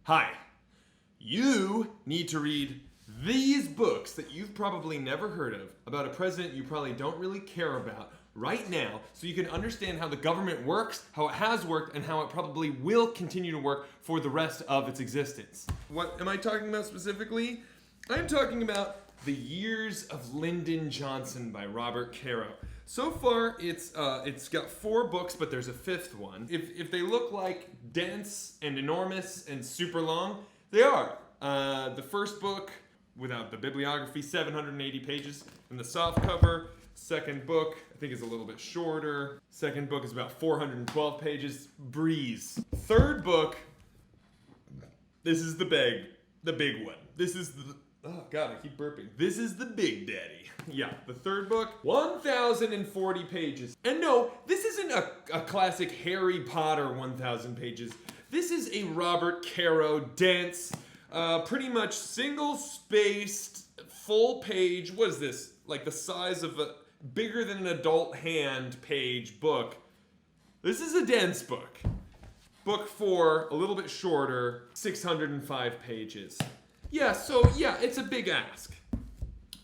Hi, you need to read these books that you've probably never heard of about a president you probably don't really care about right now, so you can understand how the government works, how it has worked, and how it probably will continue to work for the rest of its existence. What am I talking about specifically? I'm talking about The Years of Lyndon Johnson by Robert Caro. So far, it's got 4 books, but there's a 5th one. If they look like dense and enormous and super long, they are. The first book, without the bibliography, 780 pages in the soft cover. Second book, I think, is a little bit shorter. Second book is about 412 pages. Breeze. Third book, this is the big one. This is the, oh God, I keep burping. This is the big daddy. Yeah, the third book, 1,040 pages. And no, this isn't a classic Harry Potter 1,000 pages. This is a Robert Caro dense, pretty much single-spaced, full-page, what is this? Like the size of a, bigger than an adult hand page book. This is a dense book. Book 4, a little bit shorter, 605 pages. Yeah, so yeah, it's a big ask.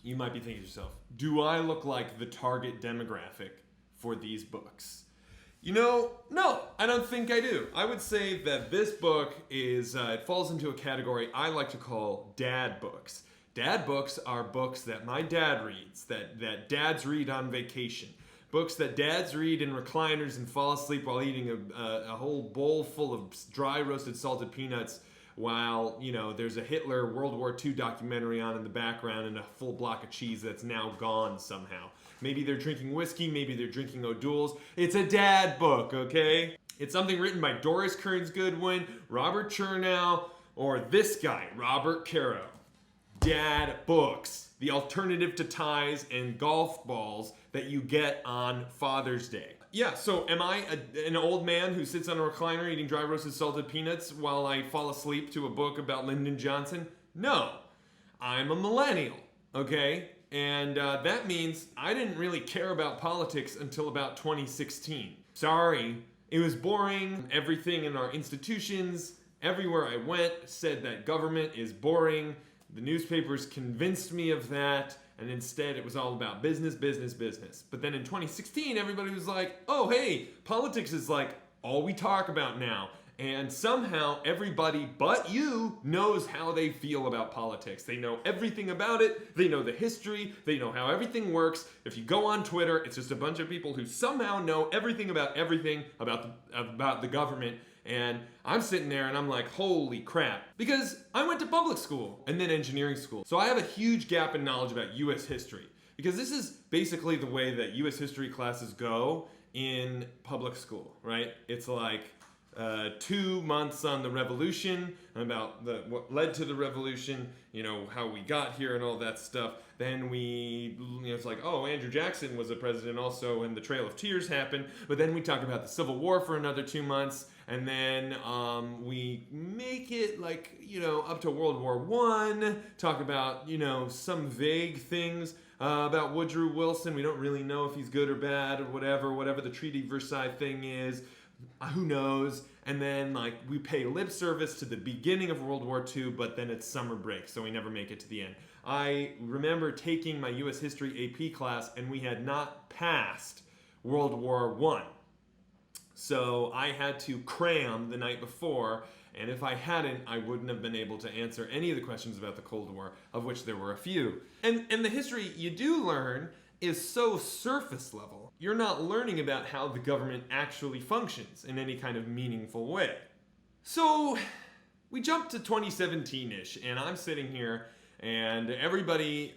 You might be thinking to yourself, do I look like the target demographic for these books? You know, no, I don't think I do. I would say that this book is, it falls into a category I like to call dad books. Dad books are books that my dad reads, that dads read on vacation. Books that dads read in recliners and fall asleep while eating a whole bowl full of dry roasted salted peanuts while, you know, there's a Hitler World War II documentary on in the background and a full block of cheese that's now gone somehow. Maybe they're drinking whiskey, maybe they're drinking O'Doul's. It's a dad book, okay? It's something written by Doris Kearns Goodwin, Robert Chernow, or this guy, Robert Caro. Dad books, the alternative to ties and golf balls that you get on Father's Day. Yeah, so am I an old man who sits on a recliner eating dry roasted salted peanuts while I fall asleep to a book about Lyndon Johnson? No, I'm a millennial, okay? And that means I didn't really care about politics until about 2016. Sorry, it was boring. Everything in our institutions, everywhere I went, said that government is boring. The newspapers convinced me of that, and instead it was all about business, business, business. But then in 2016, everybody was like, oh, hey, politics is like all we talk about now. And somehow everybody but you knows how they feel about politics. They know everything about it. They know the history. They know how everything works. If you go on Twitter, it's just a bunch of people who somehow know everything about the government. And I'm sitting there and I'm like, holy crap. Because I went to public school and then engineering school. So I have a huge gap in knowledge about US history. Because this is basically the way that US history classes go in public school, right? It's like 2 months on the revolution, about what led to the revolution, you know, how we got here and all that stuff. Then it's like, oh, Andrew Jackson was a president also, and the Trail of Tears happened. But then we talk about the Civil War for another 2 months, and then we make it like, you know, up to World War I, talk about, you know, some vague things about Woodrow Wilson. We don't really know if he's good or bad or whatever the Treaty Versailles thing is. Who knows? And then like we pay lip service to the beginning of World War II, but then it's summer break, so we never make it to the end. I remember taking my US History AP class, and we had not passed World War I. So I had to cram the night before, and if I hadn't, I wouldn't have been able to answer any of the questions about the Cold War, of which there were a few. And the history you do learn is so surface level. You're not learning about how the government actually functions in any kind of meaningful way. So we jump to 2017-ish, and I'm sitting here, and everybody,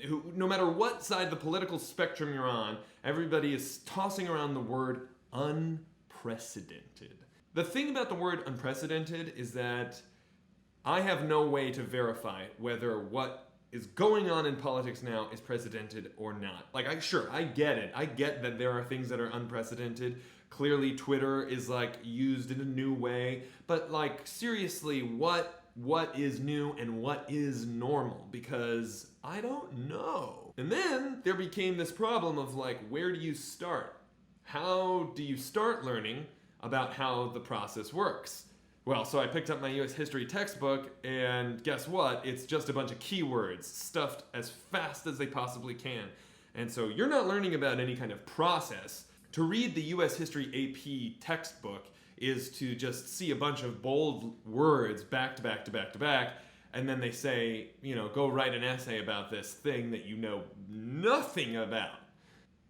who, no matter what side of the political spectrum you're on, everybody is tossing around the word unprecedented. The thing about the word unprecedented is that I have no way to verify whether what is going on in politics now is precedented or not. Like, I get it. I get that there are things that are unprecedented. Clearly, Twitter is, like, used in a new way. But, like, seriously, what is new and what is normal? Because I don't know. And then there became this problem of, like, where do you start? How do you start learning about how the process works? Well, so I picked up my US history textbook, and guess what? It's just a bunch of keywords stuffed as fast as they possibly can. And so you're not learning about any kind of process. To read the US history AP textbook is to just see a bunch of bold words back to back to back to back, and then they say, go write an essay about this thing that you know nothing about.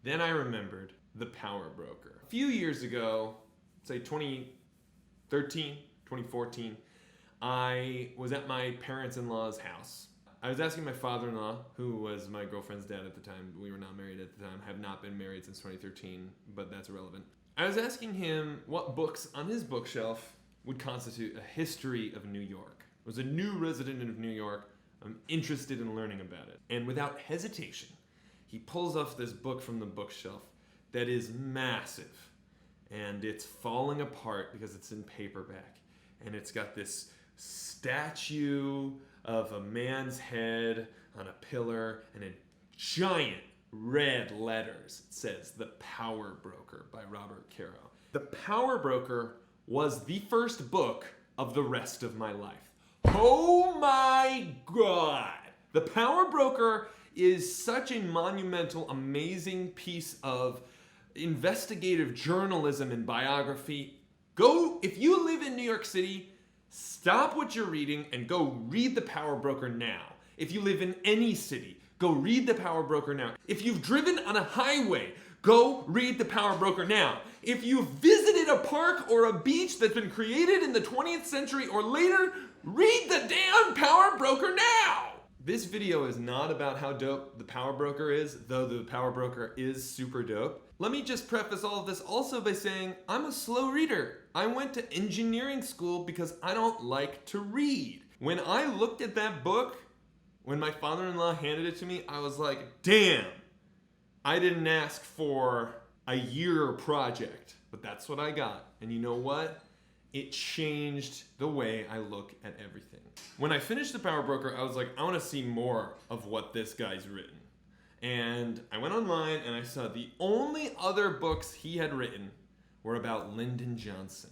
Then I remembered the power broker. A few years ago, say 2013, 2014, I was at my parents-in-law's house. I was asking my father-in-law, who was my girlfriend's dad at the time. We were not married at the time, have not been married since 2013, but that's irrelevant. I was asking him what books on his bookshelf would constitute a history of New York. I was a new resident of New York. I'm interested in learning about it. And without hesitation, he pulls off this book from the bookshelf that is massive. And it's falling apart because it's in paperback. And it's got this statue of a man's head on a pillar, and in giant red letters it says The Power Broker by Robert Caro. The Power Broker was the first book of the rest of my life. Oh my God! The Power Broker is such a monumental, amazing piece of investigative journalism and biography. If you live in New York City, stop what you're reading and go read The Power Broker now. If you live in any city, go read The Power Broker now. If you've driven on a highway, go read The Power Broker now. If you've visited a park or a beach that's been created in the 20th century or later, read the damn Power Broker now! This video is not about how dope The Power Broker is, though The Power Broker is super dope. Let me just preface all of this also by saying I'm a slow reader. I went to engineering school because I don't like to read. When I looked at that book, when my father-in-law handed it to me, I was like, damn, I didn't ask for a year project, but that's what I got. And you know what? It changed the way I look at everything. When I finished The Power Broker, I was like, I want to see more of what this guy's written. And I went online and I saw the only other books he had written were about Lyndon Johnson.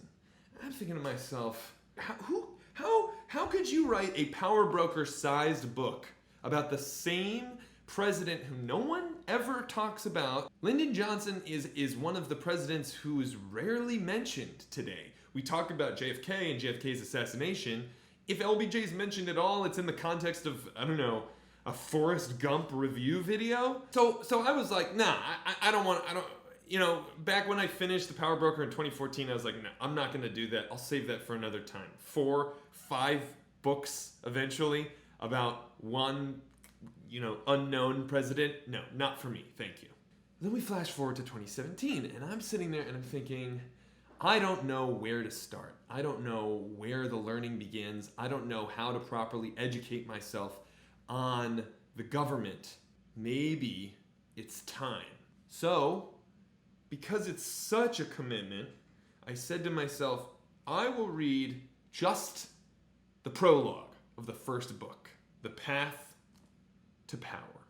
And I'm thinking to myself, how could you write a Power Broker-sized book about the same president who no one ever talks about? Lyndon Johnson is one of the presidents who is rarely mentioned today. We talk about JFK and JFK's assassination. If LBJ is mentioned at all, it's in the context of, I don't know, a Forrest Gump review video. So I was like, nah, I don't, back when I finished The Power Broker in 2014, I was like, no, I'm not gonna do that. I'll save that for another time. 4, 5 books eventually about one, unknown president. No, not for me, thank you. Then we flash forward to 2017, and I'm sitting there and I'm thinking, I don't know where to start. I don't know where the learning begins. I don't know how to properly educate myself on the government. Maybe it's time. So, because it's such a commitment, I said to myself, I will read just the prologue of the first book, The Path to Power.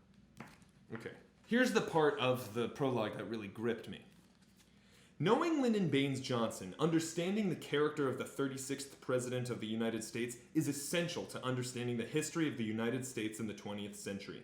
Okay, here's the part of the prologue that really gripped me. Knowing Lyndon Baines Johnson, understanding the character of the 36th President of the United States is essential to understanding the history of the United States in the 20th century.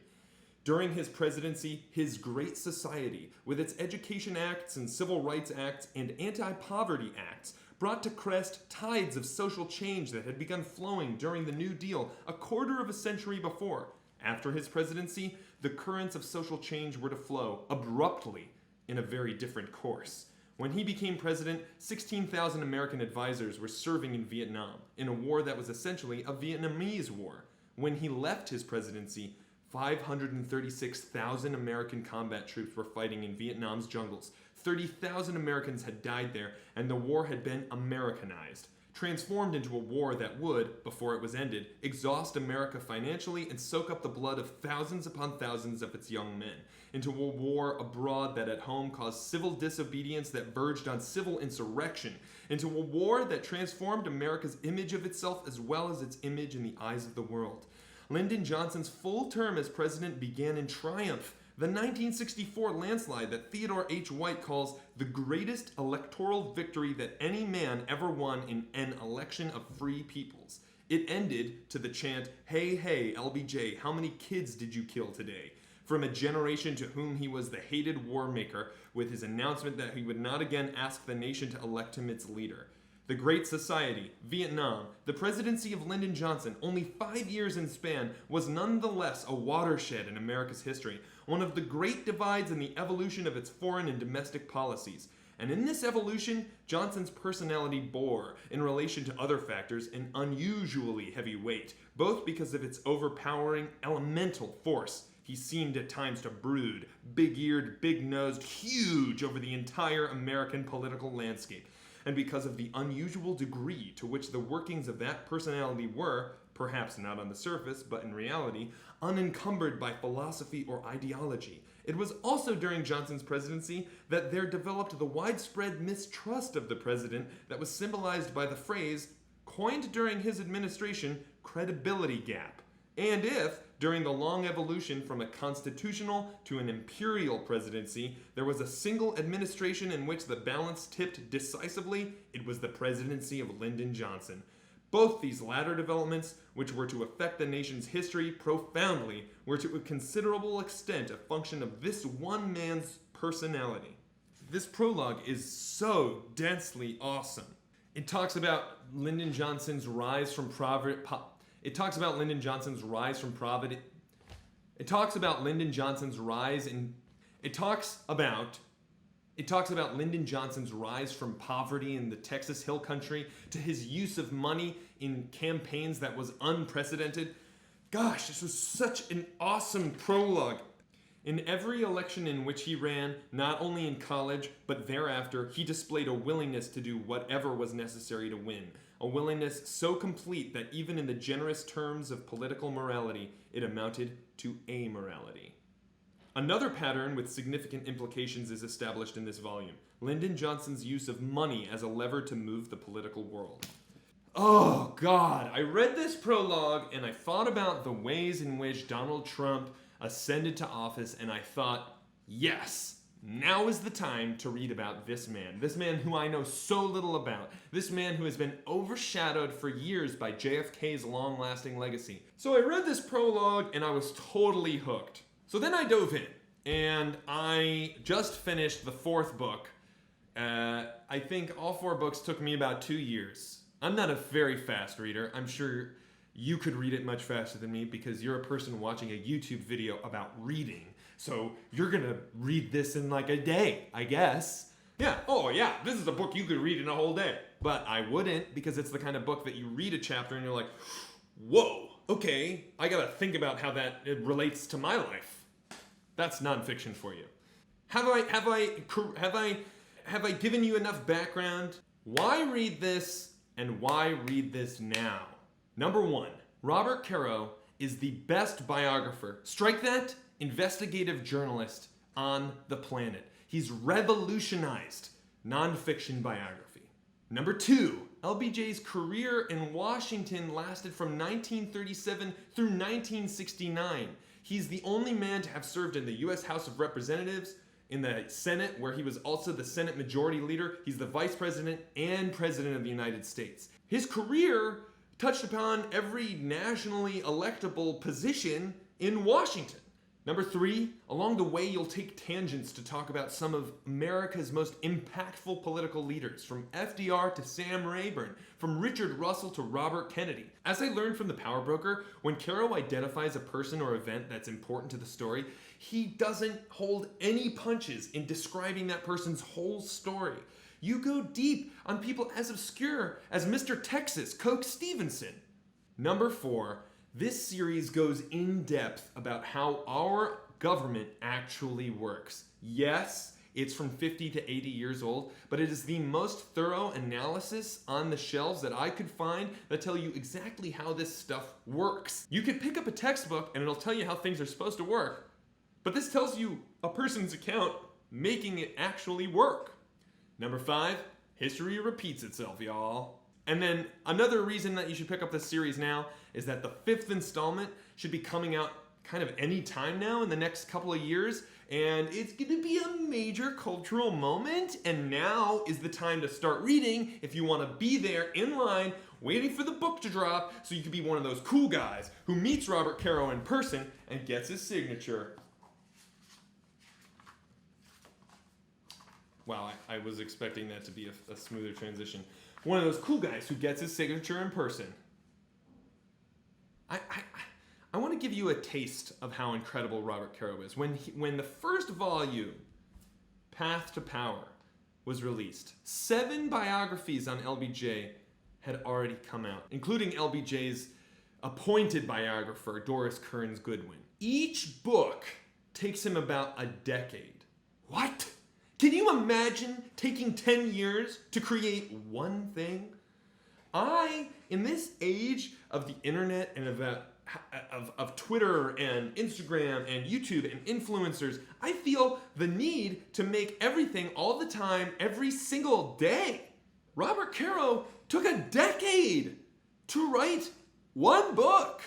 During his presidency, his Great Society, with its Education Acts and Civil Rights Acts and Anti-Poverty Acts, brought to crest tides of social change that had begun flowing during the New Deal a quarter of a century before. After his presidency, the currents of social change were to flow abruptly in a very different course. When he became president, 16,000 American advisors were serving in Vietnam, in a war that was essentially a Vietnamese war. When he left his presidency, 536,000 American combat troops were fighting in Vietnam's jungles. 30,000 Americans had died there, and the war had been Americanized, transformed into a war that would, before it was ended, exhaust America financially and soak up the blood of thousands upon thousands of its young men, into a war abroad that at home caused civil disobedience that verged on civil insurrection, into a war that transformed America's image of itself as well as its image in the eyes of the world. Lyndon Johnson's full term as president began in triumph. the 1964 landslide that Theodore H. White calls the greatest electoral victory that any man ever won in an election of free peoples. It ended to the chant, "Hey, hey, LBJ, how many kids did you kill today?" From a generation to whom he was the hated war maker, with his announcement that he would not again ask the nation to elect him its leader. The Great Society, Vietnam, the presidency of Lyndon Johnson, only 5 years in span, was nonetheless a watershed in America's history, one of the great divides in the evolution of its foreign and domestic policies. And in this evolution, Johnson's personality bore, in relation to other factors, an unusually heavy weight, both because of its overpowering elemental force. He seemed at times to brood, big-eared, big-nosed, huge over the entire American political landscape, and because of the unusual degree to which the workings of that personality were, perhaps not on the surface, but in reality, unencumbered by philosophy or ideology. It was also during Johnson's presidency that there developed the widespread mistrust of the president that was symbolized by the phrase, coined during his administration, credibility gap. And if, during the long evolution from a constitutional to an imperial presidency, there was a single administration in which the balance tipped decisively, it was the presidency of Lyndon Johnson. Both these latter developments, which were to affect the nation's history profoundly, were to a considerable extent a function of this one man's personality. This prologue is so densely awesome. It talks about Lyndon Johnson's rise from poverty. It talks about Lyndon Johnson's rise from poverty. It talks about Lyndon Johnson's rise in. It talks about Lyndon Johnson's rise from poverty in the Texas Hill Country to his use of money in campaigns that was unprecedented. Gosh, this was such an awesome prologue. In every election in which he ran, not only in college, but thereafter, he displayed a willingness to do whatever was necessary to win. A willingness so complete that even in the generous terms of political morality, it amounted to amorality. Another pattern with significant implications is established in this volume: Lyndon Johnson's use of money as a lever to move the political world. Oh God, I read this prologue and I thought about the ways in which Donald Trump ascended to office, and I thought, yes, now is the time to read about this man who I know so little about, this man who has been overshadowed for years by JFK's long-lasting legacy. So I read this prologue and I was totally hooked. So then I dove in, and I just finished the 4th book. I think all 4 books took me about 2 years. I'm not a very fast reader. I'm sure you could read it much faster than me because you're a person watching a YouTube video about reading. So you're gonna read this in like a day, I guess. Yeah, oh yeah, this is a book you could read in a whole day. But I wouldn't, because it's the kind of book that you read a chapter and you're like, whoa, okay, I gotta think about how it relates to my life. That's nonfiction for you. Have I given you enough background? Why read this, and why read this now? Number 1, Robert Caro is the best biographer, strike that, investigative journalist on the planet. He's revolutionized nonfiction biography. Number 2, LBJ's career in Washington lasted from 1937 through 1969. He's the only man to have served in the U.S. House of Representatives, in the Senate, where he was also the Senate Majority Leader. He's the Vice President and President of the United States. His career touched upon every nationally electable position in Washington. Number 3, along the way you'll take tangents to talk about some of America's most impactful political leaders, from FDR to Sam Rayburn, from Richard Russell to Robert Kennedy. As I learned from The Power Broker, when Caro identifies a person or event that's important to the story, he doesn't hold any punches in describing that person's whole story. You go deep on people as obscure as Mr. Texas, Coke Stevenson. Number 4, this series goes in depth about how our government actually works. Yes, it's from 50 to 80 years old, but it is the most thorough analysis on the shelves that I could find that tell you exactly how this stuff works. You can pick up a textbook and it'll tell you how things are supposed to work, but this tells you a person's account making it actually work. Number 5, history repeats itself, y'all. And then another reason that you should pick up this series now is that the 5th installment should be coming out kind of any time now in the next couple of years, and it's going to be a major cultural moment, and now is the time to start reading if you want to be there in line waiting for the book to drop so you can be one of those cool guys who meets Robert Caro in person and gets his signature. Wow, I was expecting that to be a smoother transition. One of those cool guys who gets his signature in person. I want to give you a taste of how incredible Robert Caro is. When the first volume, Path to Power, was released, 7 biographies on LBJ had already come out, including LBJ's appointed biographer, Doris Kearns Goodwin. Each book takes him about a decade. What? Can you imagine taking 10 years to create one thing? In this age of the internet and of Twitter and Instagram and YouTube and influencers, I feel the need to make everything all the time, every single day. Robert Caro took a decade to write one book.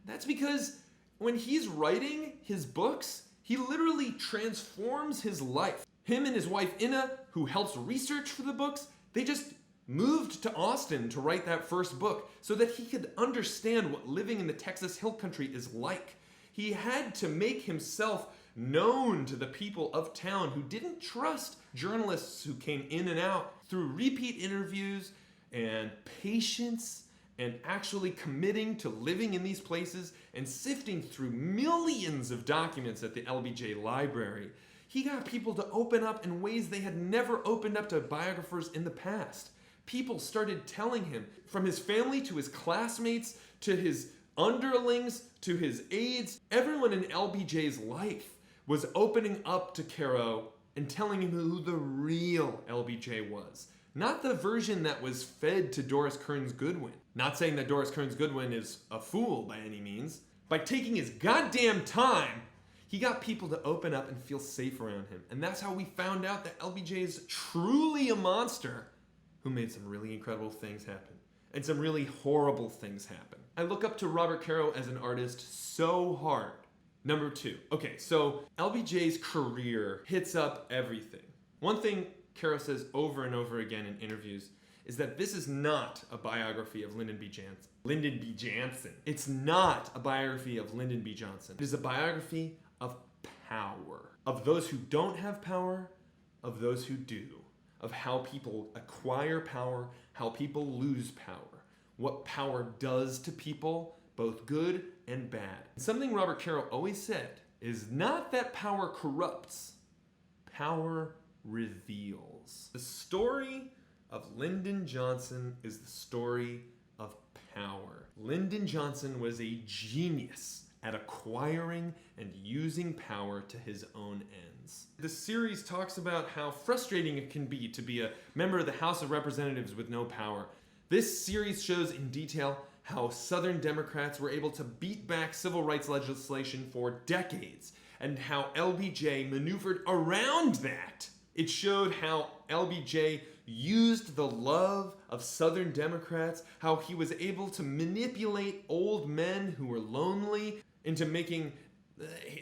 That's because when he's writing his books, he literally transforms his life. Him and his wife, Inna, who helps research for the books, they just moved to Austin to write that first book so that he could understand what living in the Texas Hill Country is like. He had to make himself known to the people of town who didn't trust journalists who came in and out. Through repeat interviews and patience and actually committing to living in these places and sifting through millions of documents at the LBJ library, he got people to open up in ways they had never opened up to biographers in the past. People started telling him, from his family to his classmates to his underlings to his aides, everyone in LBJ's life was opening up to Caro and telling him who the real LBJ was. Not the version that was fed to Doris Kearns Goodwin. Not saying that Doris Kearns Goodwin is a fool by any means. By taking his goddamn time, he got people to open up and feel safe around him. And that's how we found out that LBJ is truly a monster who made some really incredible things happen. And some really horrible things happen. I look up to Robert Caro as an artist so hard. Number 2. Okay, so LBJ's career hits up everything. One thing Caro says over and over again in interviews is that this is not a biography of Lyndon B. Johnson. It's not a biography of Lyndon B. Johnson. It is a biography of power. Of those who don't have power, of those who do. Of how people acquire power, how people lose power. What power does to people, both good and bad. Something Robert Caro always said is not that power corrupts, power reveals. The story of Lyndon Johnson is the story of power. Lyndon Johnson was a genius at acquiring and using power to his own ends. The series talks about how frustrating it can be to be a member of the House of Representatives with no power. This series shows in detail how Southern Democrats were able to beat back civil rights legislation for decades, and how LBJ maneuvered around that. It showed how LBJ used the love of Southern Democrats, how he was able to manipulate old men who were lonely into making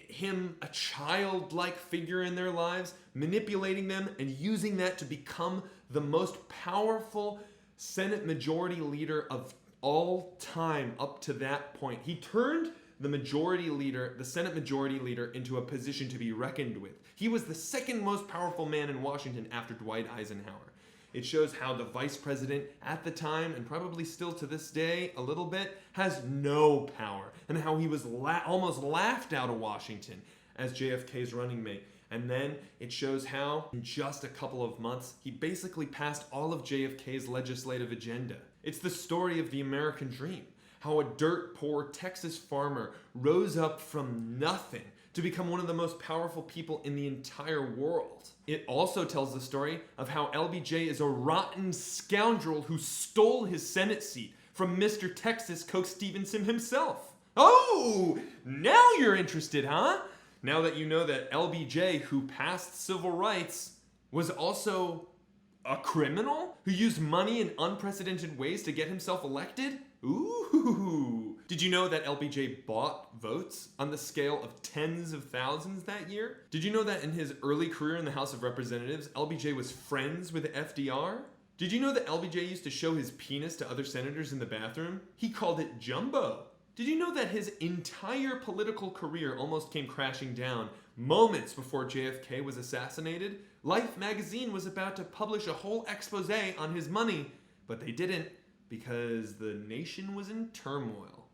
him a childlike figure in their lives, manipulating them and using that to become the most powerful Senate Majority Leader of all time up to that point. He turned the Senate Majority Leader, into a position to be reckoned with. He was the second most powerful man in Washington after Dwight Eisenhower. It shows how the vice president at the time, and probably still to this day a little bit, has no power, and how he was almost laughed out of Washington as JFK's running mate. And then it shows how, in just a couple of months, he basically passed all of JFK's legislative agenda. It's the story of the American dream, how a dirt poor Texas farmer rose up from nothing to become one of the most powerful people in the entire world. It also tells the story of how LBJ is a rotten scoundrel who stole his Senate seat from Mr. Texas Coke Stevenson himself. Oh, now you're interested, huh? Now that you know that LBJ, who passed civil rights, was also a criminal who used money in unprecedented ways to get himself elected? Ooh, Did you know that LBJ bought votes on the scale of tens of thousands that year? Did you know that in his early career in the House of Representatives, LBJ was friends with FDR? Did you know that LBJ used to show his penis to other senators in the bathroom? He called it jumbo. Did you know that his entire political career almost came crashing down moments before JFK was assassinated? Life magazine was about to publish a whole expose on his money, but they didn't because the nation was in turmoil.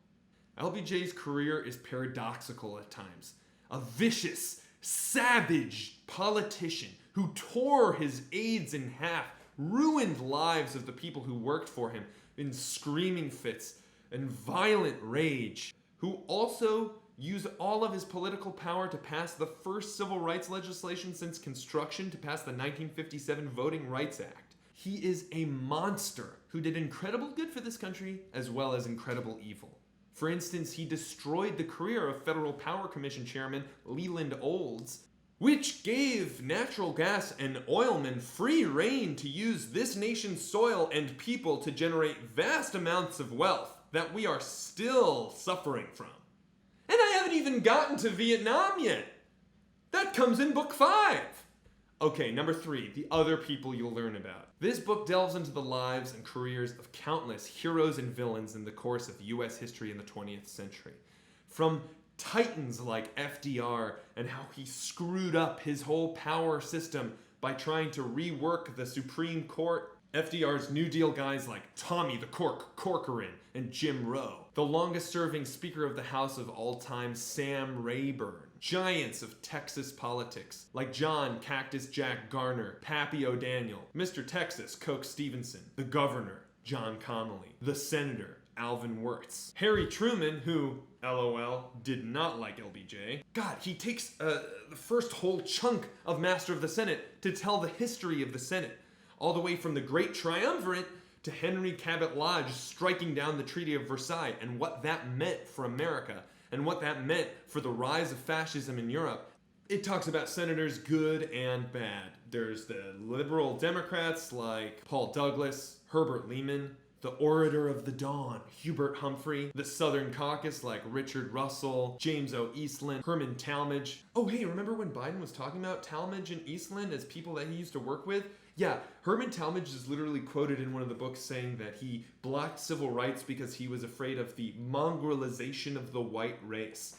LBJ's career is paradoxical at times. A vicious, savage politician who tore his aides in half, ruined lives of the people who worked for him in screaming fits and violent rage, who also used all of his political power to pass the first civil rights legislation since Construction to pass the 1957 Voting Rights Act. He is a monster who did incredible good for this country as well as incredible evil. For instance, he destroyed the career of Federal Power Commission Chairman Leland Olds, which gave natural gas and oilmen free rein to use this nation's soil and people to generate vast amounts of wealth that we are still suffering from. And I haven't even gotten to Vietnam yet. That comes in book 5. Okay, number 3, the other people you'll learn about. This book delves into the lives and careers of countless heroes and villains in the course of US history in the 20th century. From titans like FDR and how he screwed up his whole power system by trying to rework the Supreme Court. FDR's New Deal guys like Tommy the Cork Corcoran and Jim Rowe. The longest serving Speaker of the House of all time, Sam Rayburn. Giants of Texas politics like John Cactus Jack Garner, Pappy O'Daniel, Mr. Texas Coke Stevenson, the Governor, John Connally, the Senator, Alvin Wirtz. Harry Truman, who, LOL, did not like LBJ. God, he takes the first whole chunk of Master of the Senate to tell the history of the Senate, all the way from the Great Triumvirate to Henry Cabot Lodge striking down the Treaty of Versailles and what that meant for America and what that meant for the rise of fascism in Europe. It talks about senators good and bad. There's the liberal Democrats like Paul Douglas, Herbert Lehman, the Orator of the Dawn, Hubert Humphrey, the Southern Caucus like Richard Russell, James O. Eastland, Herman Talmadge. Oh hey, remember when Biden was talking about Talmadge and Eastland as people that he used to work with? Yeah, Herman Talmadge is literally quoted in one of the books saying that he blocked civil rights because he was afraid of the mongrelization of the white race.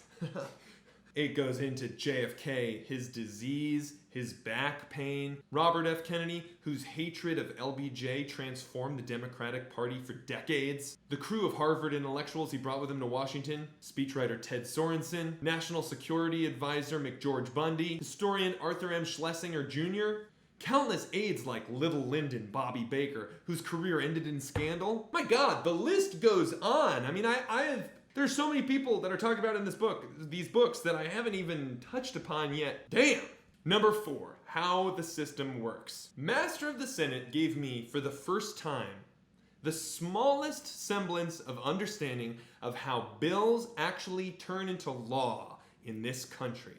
It goes into JFK, his disease, his back pain, Robert F. Kennedy, whose hatred of LBJ transformed the Democratic Party for decades, the crew of Harvard intellectuals he brought with him to Washington, speechwriter Ted Sorensen, National Security Advisor McGeorge Bundy, historian Arthur M. Schlesinger Jr., countless aides like Little Lyndon Bobby Baker, whose career ended in scandal. My God, the list goes on. I mean, there's so many people that are talked about in these books that I haven't even touched upon yet. Damn! Number 4, how the system works. Master of the Senate gave me, for the first time, the smallest semblance of understanding of how bills actually turn into law in this country.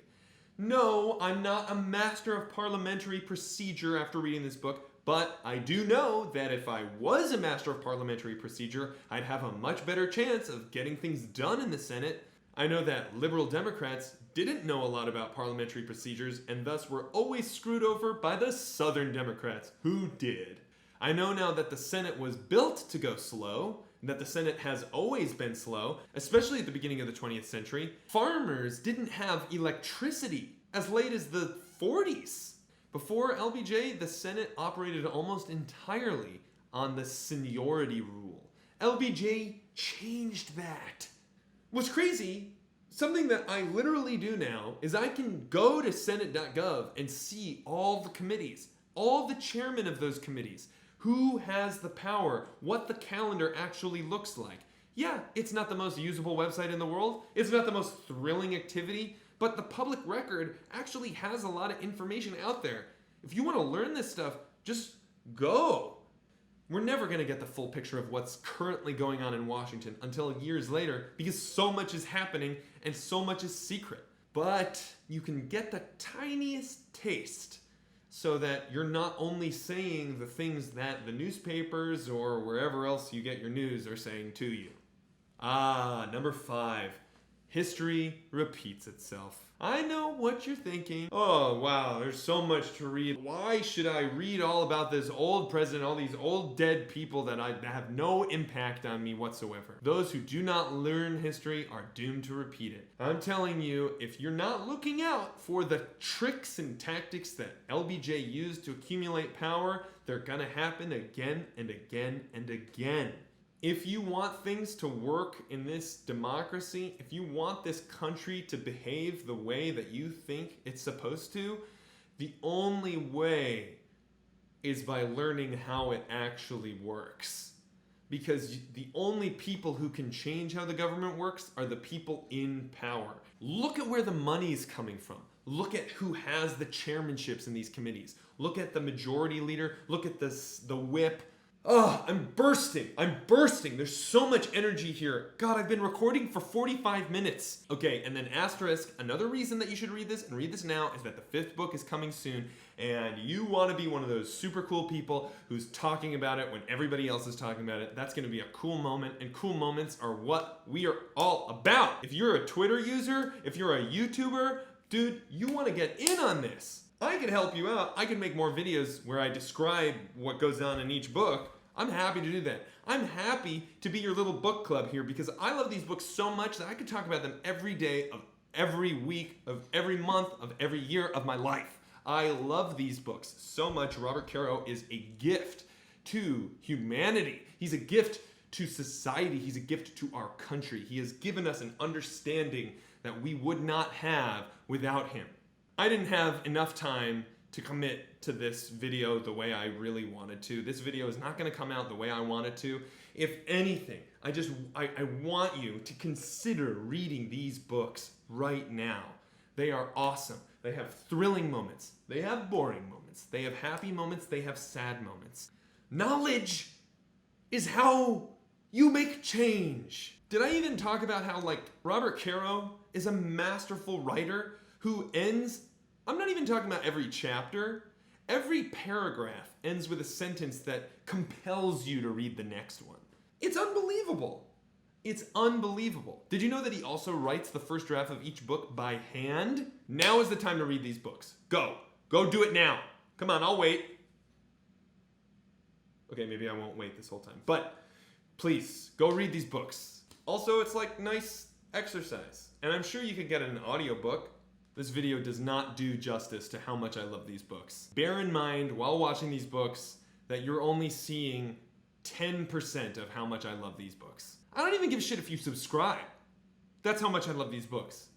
No, I'm not a master of parliamentary procedure after reading this book, but I do know that if I was a master of parliamentary procedure, I'd have a much better chance of getting things done in the Senate. I know that liberal Democrats didn't know a lot about parliamentary procedures and thus were always screwed over by the Southern Democrats, who did. I know now that the Senate was built to go slow, and that the Senate has always been slow, especially at the beginning of the 20th century. Farmers didn't have electricity as late as the 40s. Before LBJ, the Senate operated almost entirely on the seniority rule. LBJ changed that. What's crazy, something that I literally do now, is I can go to senate.gov and see all the committees, all the chairmen of those committees, who has the power, what the calendar actually looks like. Yeah, it's not the most usable website in the world, it's not the most thrilling activity, but the public record actually has a lot of information out there. If you want to learn this stuff, just go. We're never going to get the full picture of what's currently going on in Washington until years later because so much is happening and so much is secret. But you can get the tiniest taste so that you're not only saying the things that the newspapers or wherever else you get your news are saying to you. Number 5. History repeats itself. I know what you're thinking. Oh, wow, there's so much to read. Why should I read all about this old president, all these old dead people that have no impact on me whatsoever? Those who do not learn history are doomed to repeat it. I'm telling you, if you're not looking out for the tricks and tactics that LBJ used to accumulate power, they're gonna happen again and again and again. If you want things to work in this democracy, if you want this country to behave the way that you think it's supposed to, the only way is by learning how it actually works. Because the only people who can change how the government works are the people in power. Look at where the money's coming from. Look at who has the chairmanships in these committees. Look at the majority leader. Look at the whip. Oh, I'm bursting. There's so much energy here. God, I've been recording for 45 minutes. Okay, and then asterisk, another reason that you should read this, and read this now, is that the 5th book is coming soon, and you want to be one of those super cool people who's talking about it when everybody else is talking about it. That's going to be a cool moment, and cool moments are what we are all about. If you're a Twitter user, if you're a YouTuber, dude, you want to get in on this. I could help you out. I could make more videos where I describe what goes on in each book. I'm happy to do that. I'm happy to be your little book club here because I love these books so much that I could talk about them every day of every week, of every month, of every year of my life. I love these books so much. Robert Caro is a gift to humanity. He's a gift to society. He's a gift to our country. He has given us an understanding that we would not have without him. I didn't have enough time to commit to this video the way I really wanted to. This video is not going to come out the way I want it to. If anything, I want you to consider reading these books right now. They are awesome. They have thrilling moments. They have boring moments. They have happy moments. They have sad moments. Knowledge is how you make change. Did I even talk about how, Robert Caro is a masterful writer who ends, I'm not even talking about every chapter, every paragraph ends with a sentence that compels you to read the next one. It's unbelievable. It's unbelievable. Did you know that he also writes the first draft of each book by hand? Now is the time to read these books. Go do it now. Come on, I'll wait. Okay, maybe I won't wait this whole time, but please go read these books. Also, it's like nice exercise, and I'm sure you could get an audiobook. This video does not do justice to how much I love these books. Bear in mind, while watching these books, that you're only seeing 10% of how much I love these books. I don't even give a shit if you subscribe. That's how much I love these books.